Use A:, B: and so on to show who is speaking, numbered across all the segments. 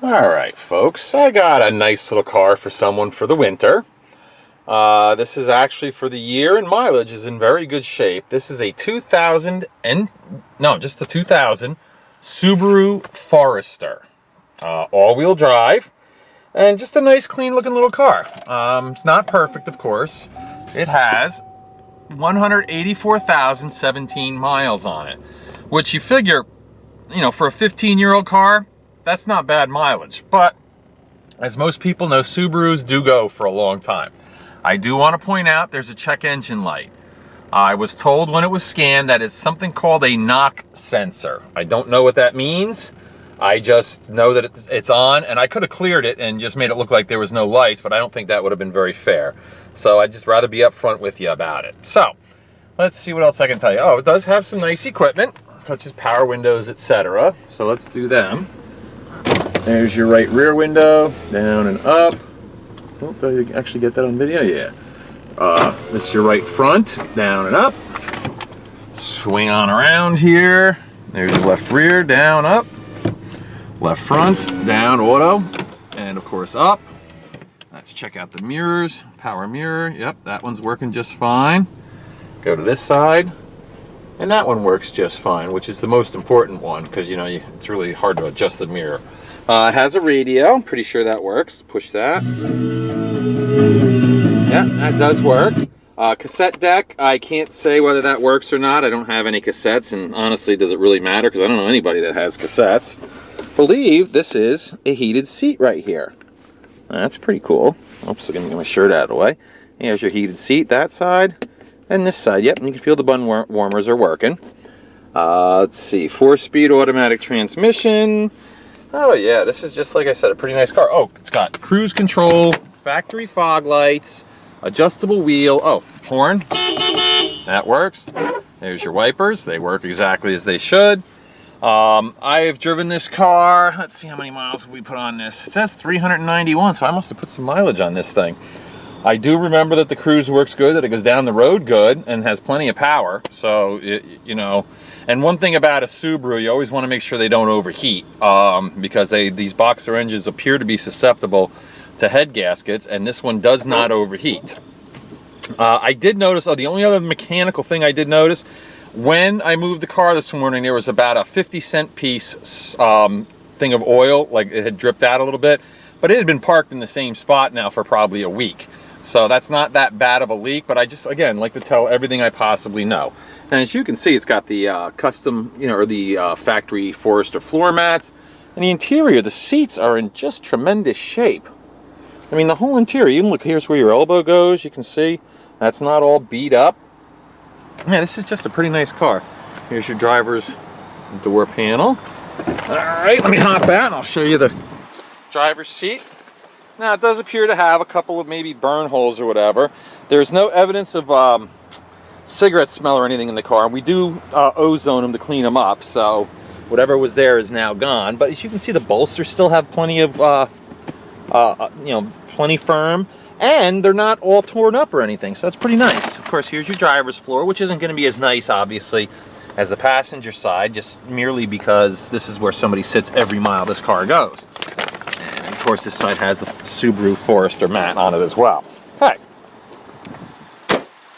A: Alright folks, I got a nice little car for someone for the winter. This is actually for the year, and mileage is in very good shape. This is a 2000 Subaru Forester. All-wheel drive, and just a nice clean looking little car. It's not perfect, of course. It has 184,017 miles on it, which you figure, for a 15-year-old car, that's not bad mileage. But as most people know, Subarus do go for a long time. I do want to point out there's a check engine light. I was told when it was scanned that it's something called a knock sensor. I don't know what that means. I just know that it's on, and I could have cleared it and just made it look like there was no lights, but I don't think that would have been very fair. So I'd just rather be upfront with you about it. So let's see what else I can tell you. Oh, it does have some nice equipment, such as power windows, etc. So let's do them. There's your right rear window, down and up. Oh, did you actually get that on video? Yeah. This is your right front, down and up. Swing on around here. There's your left rear, down, up. Left front, down, auto. And of course, up. Let's check out the mirrors. Power mirror. Yep, that one's working just fine. Go to this side. And that one works just fine, which is the most important one, because, it's really hard to adjust the mirror. It has a radio. I'm pretty sure that works. Push that. Yeah, that does work. Cassette deck, I can't say whether that works or not. I don't have any cassettes, and honestly, does it really matter? Because I don't know anybody that has cassettes. I believe this is a heated seat right here. That's pretty cool. Oops, I'm going to get my shirt out of the way. Here's your heated seat, that side. And this side, yep, and you can feel the bun warmers are working. Let's see, 4-speed automatic transmission. Oh yeah, this is just, like I said, a pretty nice car. Oh, it's got cruise control, factory fog lights, adjustable wheel. Oh, horn. That works. There's your wipers. They work exactly as they should. I've driven this car. Let's see how many miles have we put on this. It says 391, so I must have put some mileage on this thing. I do remember that the cruise works good, that it goes down the road good, and has plenty of power. So, and one thing about a Subaru, you always want to make sure they don't overheat, because these boxer engines appear to be susceptible to head gaskets, and this one does not overheat. I did notice, the only other mechanical thing I did notice, when I moved the car this morning, there was about a 50-cent piece thing of oil, like it had dripped out a little bit, but it had been parked in the same spot now for probably a week. So that's not that bad of a leak, but I just, again, like to tell everything I possibly know. And as you can see, it's got the custom, or the factory Forester floor mats. And the interior, the seats are in just tremendous shape. I mean, the whole interior, you can look, here's where your elbow goes, you can see. That's not all beat up. Yeah, this is just a pretty nice car. Here's your driver's door panel. All right, let me hop out and I'll show you the driver's seat. Now, it does appear to have a couple of maybe burn holes or whatever. There's no evidence of cigarette smell or anything in the car. We do ozone them to clean them up, so whatever was there is now gone. But as you can see, the bolsters still have plenty of, plenty firm, and they're not all torn up or anything, so that's pretty nice. Of course, here's your driver's floor, which isn't going to be as nice, obviously, as the passenger side, just merely because this is where somebody sits every mile this car goes. Of course, this side has the Subaru Forester mat on it as well. Okay.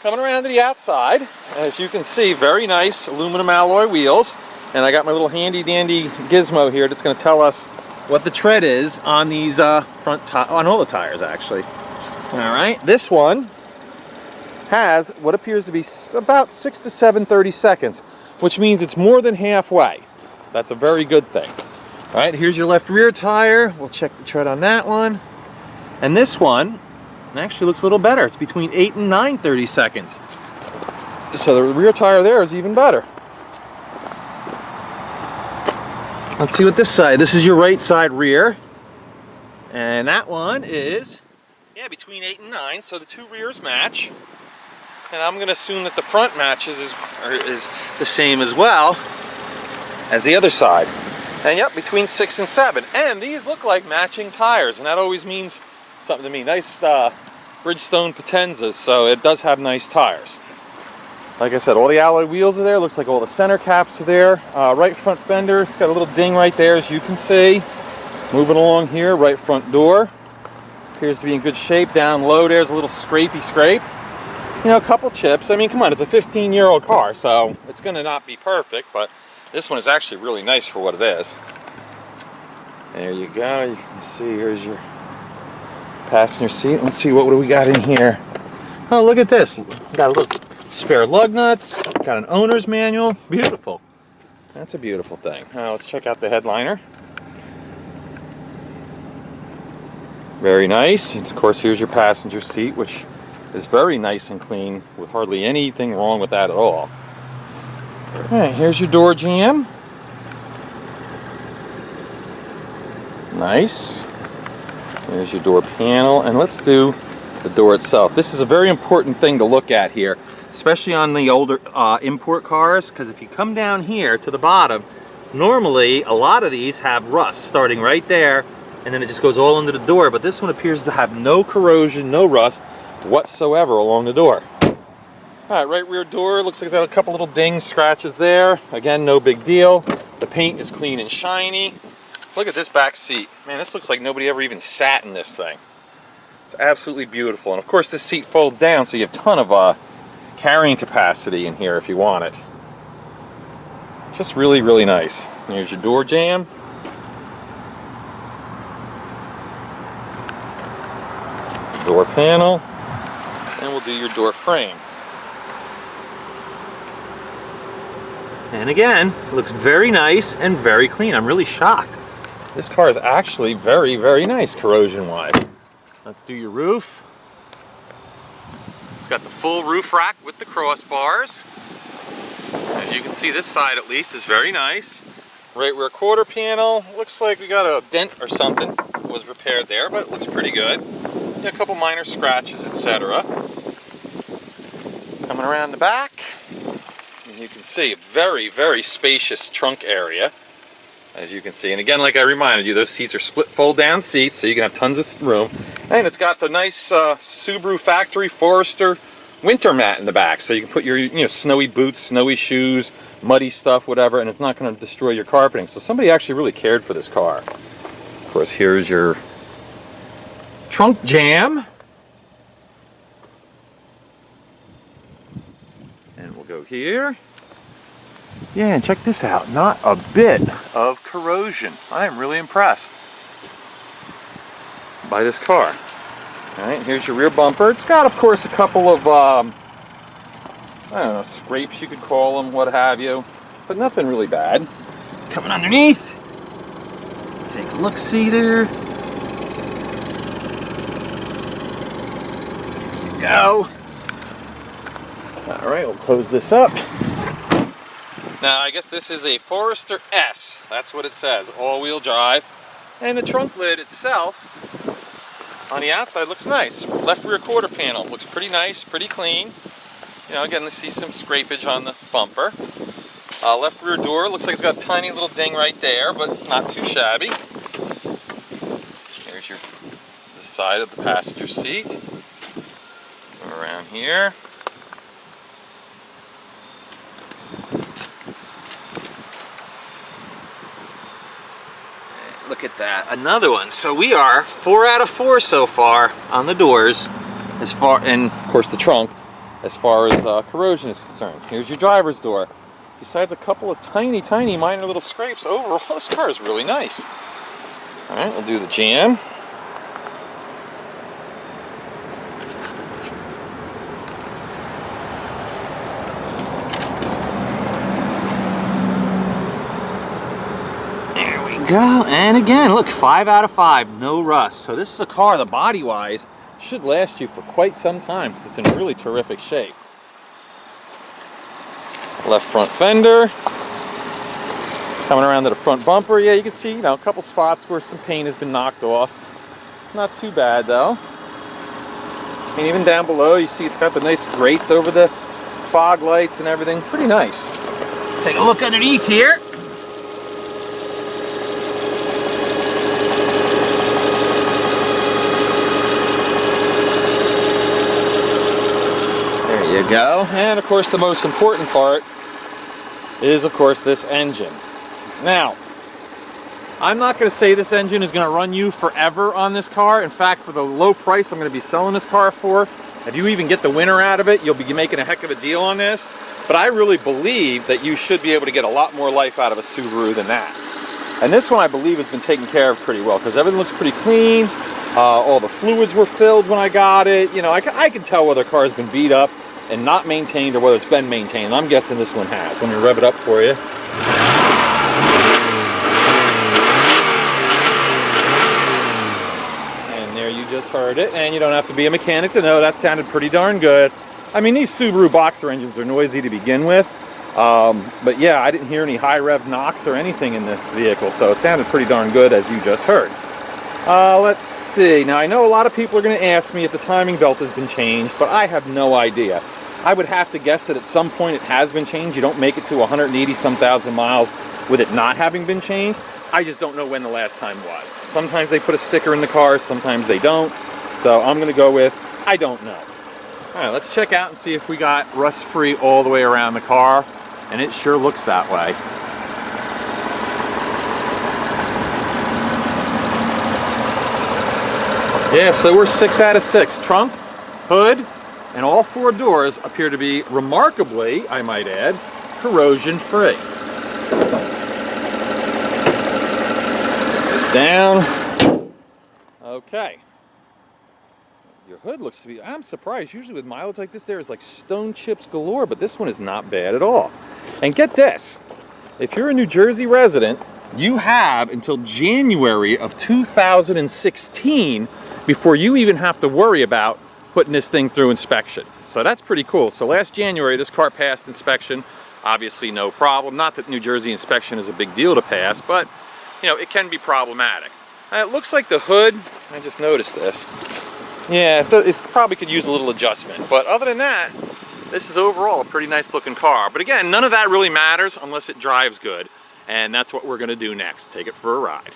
A: Coming around to the outside, as you can see, very nice aluminum alloy wheels. And I got my little handy dandy gizmo here that's going to tell us what the tread is on these on all the tires, actually. All right, this one has what appears to be about 6 to 7/30 seconds, which means it's more than halfway. That's a very good thing. All right, here's your left rear tire. We'll check the tread on that one. And this one actually looks a little better. It's between 8 and 9/30 seconds. So the rear tire there is even better. Let's see what this side. This is your right side rear. And that one is, yeah, between 8 and 9. So the two rears match. And I'm going to assume that the front matches is the same as well as the other side. And yep, between 6 and 7. And these look like matching tires, and that always means something to me. Nice Bridgestone Potenzas, so it does have nice tires. Like I said, all the alloy wheels are there. Looks like all the center caps are there. Right front fender, it's got a little ding right there, as you can see. Moving along here, right front door. Appears to be in good shape. Down low there's a little scrapey scrape. You know, a couple chips. I mean, come on, it's a 15-year-old car, so it's going to not be perfect, but this one is actually really nice for what it is. There you go. You can see here's your passenger seat. Let's see, what do we got in here? Oh, look at this. Got a little spare lug nuts. Got an owner's manual. Beautiful. That's a beautiful thing. Let's check out the headliner. Very nice. And of course, here's your passenger seat, which is very nice and clean with hardly anything wrong with that at all. All right, here's your door jamb. Nice. There's your door panel, and let's do the door itself. This is a very important thing to look at here, especially on the older import cars, because if you come down here to the bottom, normally a lot of these have rust starting right there, and then it just goes all into the door, but this one appears to have no corrosion, no rust whatsoever along the door. All right, right rear door, looks like it's got a couple little dings, scratches there. Again, no big deal. The paint is clean and shiny. Look at this back seat. Man, this looks like nobody ever even sat in this thing. It's absolutely beautiful. And of course, this seat folds down, so you have a ton of carrying capacity in here if you want it. Just really, really nice. Here's your door jamb. Door panel. And we'll do your door frame. And again, it looks very nice and very clean. I'm really shocked. This car is actually very, very nice corrosion-wise. Let's do your roof. It's got the full roof rack with the crossbars. As you can see, this side at least is very nice. Right rear quarter panel. Looks like we got a dent or something. It was repaired there, but it looks pretty good. A couple minor scratches, etc. Coming around the back, and you can see a very, very spacious trunk area, as you can see. And again, like I reminded you, those seats are split fold-down seats, so you can have tons of room. And it's got the nice Subaru factory Forester winter mat in the back, so you can put your snowy boots, snowy shoes, muddy stuff, whatever, and it's not going to destroy your carpeting. So somebody actually really cared for this car. Of course, here's your trunk jamb, and we'll go here. Yeah, and check this out, not a bit of corrosion. I am really impressed by this car. All right, here's your rear bumper. It's got, of course, a couple of I don't know, scrapes you could call them, what have you, but nothing really bad. Coming underneath, take a look-see there. Go. All right, we'll close this up. Now, I guess this is a Forester S. That's what it says, all-wheel drive. And the trunk lid itself, on the outside, looks nice. Left rear quarter panel looks pretty nice, pretty clean. You know, again, let's see some scrapage on the bumper. Left rear door looks like it's got a tiny little ding right there, but not too shabby. Here's the side of the passenger seat. Around here. Look at that, another one. So we are 4 out of 4 so far on the doors, and of course the trunk, as far as corrosion is concerned. Here's your driver's door. Besides a couple of tiny, tiny minor little scrapes, overall this car is really nice. All right, we'll do the jamb. Go, and again, look, 5 out of 5, no rust. So this is a car that body-wise should last you for quite some time because it's in really terrific shape. Left front fender. Coming around to the front bumper, yeah, you can see, a couple spots where some paint has been knocked off. Not too bad though. And even down below, you see it's got the nice grates over the fog lights and everything. Pretty nice. Take a look underneath here. There you go. And of course the most important part is of course this engine. Now, I'm not going to say this engine is going to run you forever on this car. In fact, for the low price I'm going to be selling this car for, if you even get the winter out of it, you'll be making a heck of a deal on this. But I really believe that you should be able to get a lot more life out of a Subaru than that. And this one I believe has been taken care of pretty well because everything looks pretty clean. All the fluids were filled when I got it. You know, I can tell whether a car has been beat up and not maintained or whether it's been maintained. I'm guessing this one has. Let me rev it up for you. And there you just heard it. And you don't have to be a mechanic to know that sounded pretty darn good. I mean, these Subaru boxer engines are noisy to begin with. But yeah, I didn't hear any high rev knocks or anything in the vehicle. So it sounded pretty darn good as you just heard. Let's see. Now, I know a lot of people are going to ask me if the timing belt has been changed, but I have no idea. I would have to guess that at some point it has been changed. You don't make it to 180-some thousand miles with it not having been changed. I just don't know when the last time was. Sometimes they put a sticker in the car, sometimes they don't. So I'm going to go with, I don't know. All right, let's check out and see if we got rust-free all the way around the car, and it sure looks that way. Yeah, so we're 6 out of 6. Trunk, hood, and all 4 doors appear to be remarkably, I might add, corrosion free. This down. Okay. Your hood looks to be, I'm surprised, usually with mileage like this there is like stone chips galore, but this one is not bad at all. And get this, if you're a New Jersey resident, you have until January of 2016 before you even have to worry about putting this thing through inspection. So that's pretty cool. So last January, this car passed inspection. Obviously no problem. Not that New Jersey inspection is a big deal to pass, but you know, it can be problematic. It looks like the hood, I just noticed this. Yeah, it probably could use a little adjustment. But other than that, this is overall a pretty nice looking car. But again, none of that really matters unless it drives good. And that's what we're gonna do next, take it for a ride.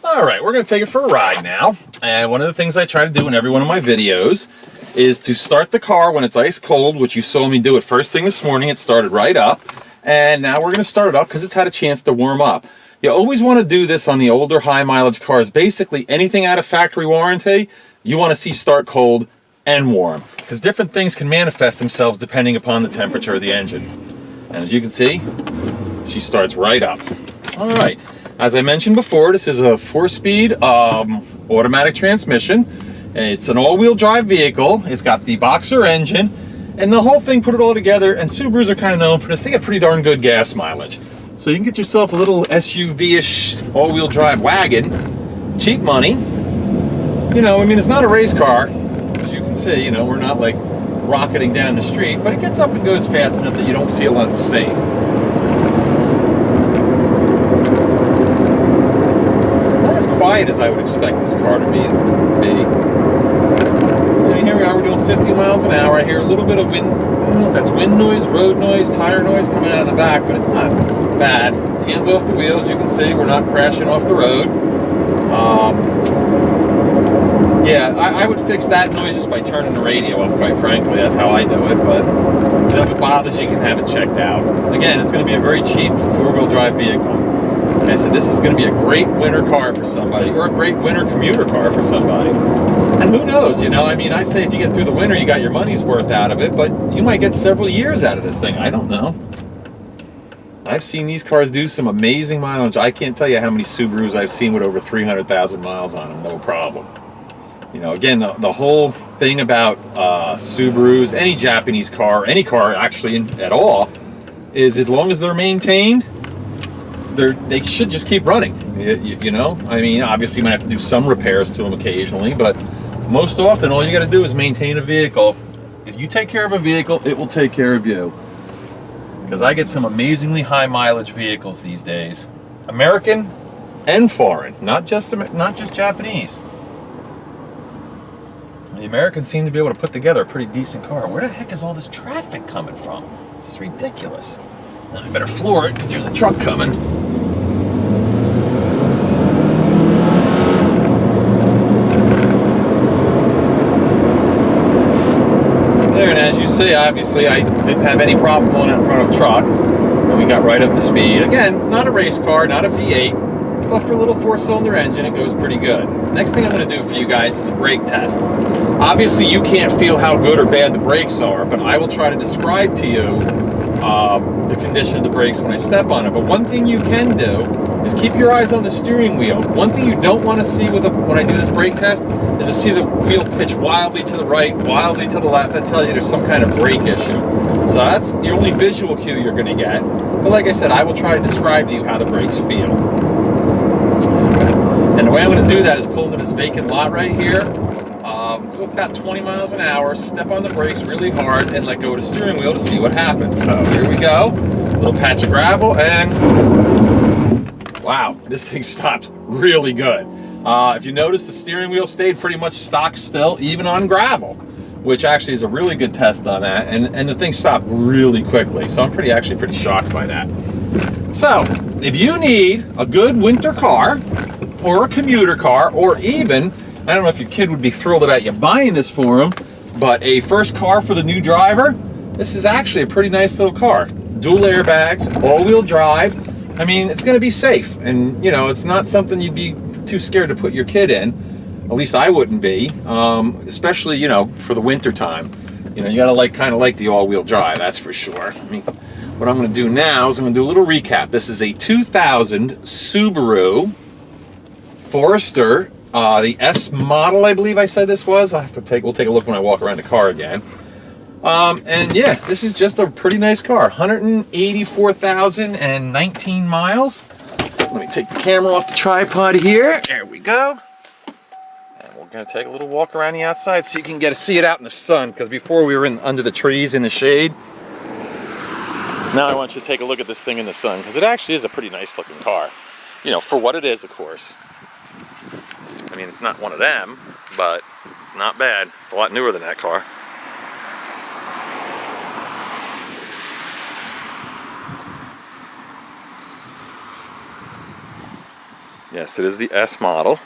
A: All right, we're gonna take it for a ride now. And one of the things I try to do in every one of my videos is to start the car when it's ice cold, which you saw me do it first thing this morning. It started right up. And now we're gonna start it up because it's had a chance to warm up. You always wanna do this on the older high mileage cars. Basically anything out of factory warranty, you wanna see start cold and warm because different things can manifest themselves depending upon the temperature of the engine. And as you can see, she starts right up. All right. As I mentioned before, this is a 4-speed automatic transmission. It's an all-wheel drive vehicle. It's got the boxer engine, and the whole thing, put it all together, and Subarus are kind of known for this. They get pretty darn good gas mileage. So you can get yourself a little SUV-ish all-wheel drive wagon, cheap money. You know, I mean, it's not a race car. As you can see, you know, we're not like rocketing down the street, but it gets up and goes fast enough that you don't feel unsafe. Quiet as I would expect this car to be. And here we are, we're doing 50 miles an hour. I hear a little bit of wind, I don't know if that's wind noise, road noise, tire noise coming out of the back, but it's not bad. Hands off the wheels, you can see we're not crashing off the road. Yeah, I would fix that noise just by turning the radio up, quite frankly. That's how I do it, but you know, if it bothers you, you can have it checked out. Again, it's going to be a very cheap 4-wheel drive vehicle. I said this is going to be a great winter car for somebody, or a great winter commuter car for somebody. And who knows, you know, I mean, I say if you get through the winter, you got your money's worth out of it, but you might get several years out of this thing. I don't know. I've seen these cars do some amazing mileage. I can't tell you how many Subarus I've seen with over 300,000 miles on them, no problem. You know, again, the whole thing about Subarus, any Japanese car, any car actually at all, is as long as they're maintained, they should just keep running. You know, I mean, obviously you might have to do some repairs to them occasionally, but most often all you got to do is maintain a vehicle. If you take care of a vehicle, it will take care of you. Because I get some amazingly high mileage vehicles these days, American and foreign, not just Japanese. The Americans seem to be able to put together a pretty decent car. Where the heck is all this traffic coming from? This is ridiculous. Now I better floor it because there's a truck coming. There, and as you see, obviously I didn't have any problem pulling out in front of a truck. And we got right up to speed. Again, not a race car, not a V8. but for a little 4-cylinder engine, it goes pretty good. Next thing I'm going to do for you guys is a brake test. Obviously, you can't feel how good or bad the brakes are, but I will try to describe to you the condition of the brakes when I step on it. But one thing you can do is keep your eyes on the steering wheel. One thing you don't want to see when I do this brake test is to see the wheel pitch wildly to the right, wildly to the left. That tells you there's some kind of brake issue. So that's the only visual cue you're going to get. But like I said, I will try to describe to you how the brakes feel. And the way I'm going to do that is pull into this vacant lot right here, go about 20 miles an hour, step on the brakes really hard, and let go of the steering wheel to see what happens. So here we go, little patch of gravel, and wow, this thing stopped really good. If you notice, the steering wheel stayed pretty much stock still, even on gravel, which actually is a really good test on that, and the thing stopped really quickly. So I'm actually pretty shocked by that. So if you need a good winter car, or a commuter car, or even, I don't know if your kid would be thrilled about you buying this for him, but a first car for the new driver, this is actually a pretty nice little car. Dual airbags, all-wheel drive. I mean, it's going to be safe, and you know, it's not something you'd be too scared to put your kid in. At least I wouldn't be, especially, you know, for the winter time. You know, you gotta kind of like the all-wheel drive, that's for sure. I mean, what I'm going to do now is I'm going to do a little recap. This is a 2000 Subaru Forester, the S model, I believe I said this was. We'll take a look when I walk around the car again. And yeah, this is just a pretty nice car. 184,019 miles. Let me take the camera off the tripod here. There we go. And we're gonna take a little walk around the outside so you can see it out in the sun, because before we were under the trees in the shade. Now I want you to take a look at this thing in the sun, because it actually is a pretty nice looking car. You know, for what it is, of course. I mean, it's not one of them, but it's not bad. It's a lot newer than that car. Yes, it is the S model.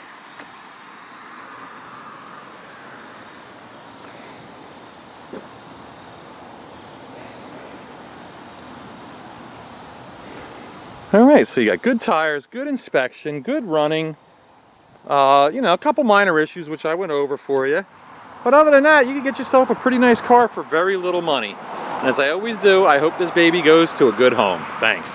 A: All right, so you got good tires, good inspection, good running. You know, a couple minor issues which I went over for you. But other than that, you can get yourself a pretty nice car for very little money. And as I always do, I hope this baby goes to a good home. Thanks.